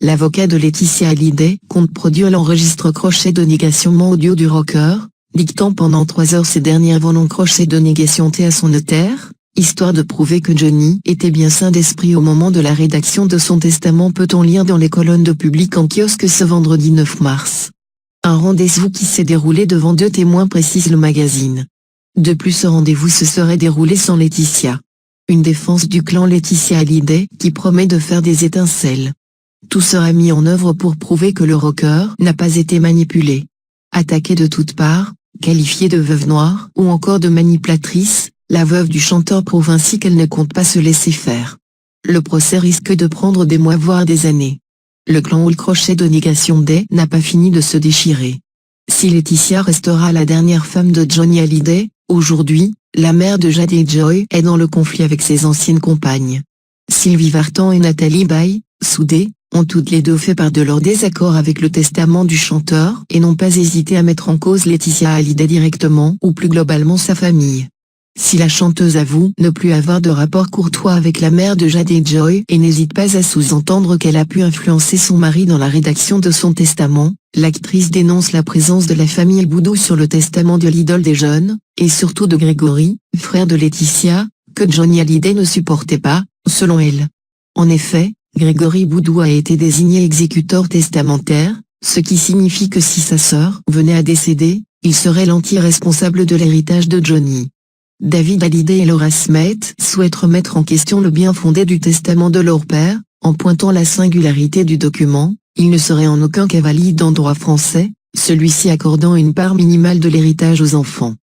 l'avocat de Laetitia Hallyday compte produire l'enregistre crochet de négation audio du rocker, dictant pendant 3 heures ses dernières volontés crochet de négation T à son notaire, histoire de prouver que Johnny était bien sain d'esprit au moment de la rédaction de son testament, peut-on lire dans les colonnes de Public en kiosque ce vendredi 9 mars. Un rendez-vous qui s'est déroulé devant 2 témoins, précise le magazine. De plus, ce rendez-vous se serait déroulé sans Laetitia. Une défense du clan Laetitia Hallyday qui promet de faire des étincelles. Tout sera mis en œuvre pour prouver que le rocker n'a pas été manipulé. Attaquée de toutes parts, qualifiée de veuve noire ou encore de manipulatrice, la veuve du chanteur prouve ainsi qu'elle ne compte pas se laisser faire. Le procès risque de prendre des mois voire des années. Le clan ou le crochet de négation Day n'a pas fini de se déchirer. Si Laetitia restera la dernière femme de Johnny Hallyday, aujourd'hui, la mère de Jade et Joy est dans le conflit avec ses anciennes compagnes. Sylvie Vartan et Nathalie Baye, soudées, ont toutes les deux fait part de leur désaccord avec le testament du chanteur et n'ont pas hésité à mettre en cause Laetitia Hallyday directement ou plus globalement sa famille. Si la chanteuse avoue ne plus avoir de rapport courtois avec la mère de Jade et Joy et n'hésite pas à sous-entendre qu'elle a pu influencer son mari dans la rédaction de son testament, l'actrice dénonce la présence de la famille Boudou sur le testament de l'idole des jeunes, et surtout de Grégory, frère de Laetitia, que Johnny Hallyday ne supportait pas, selon elle. En effet, Grégory Boudou a été désigné exécuteur testamentaire, ce qui signifie que si sa sœur venait à décéder, il serait l'entier responsable de l'héritage de Johnny. David Hallyday et Laura Smith souhaitent remettre en question le bien fondé du testament de leur père, en pointant la singularité du document. Il ne serait en aucun cas valide en droit français, celui-ci accordant une part minimale de l'héritage aux enfants.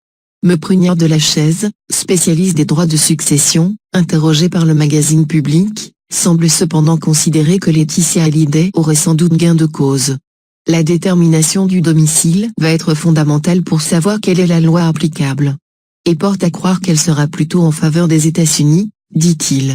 Me Prunière de la Chaise, spécialiste des droits de succession, interrogé par le magazine Public, semble cependant considérer que Laetitia Hallyday aurait sans doute gain de cause. La détermination du domicile va être fondamentale pour savoir quelle est la loi applicable. Et porte à croire qu'elle sera plutôt en faveur des États-Unis, dit-il.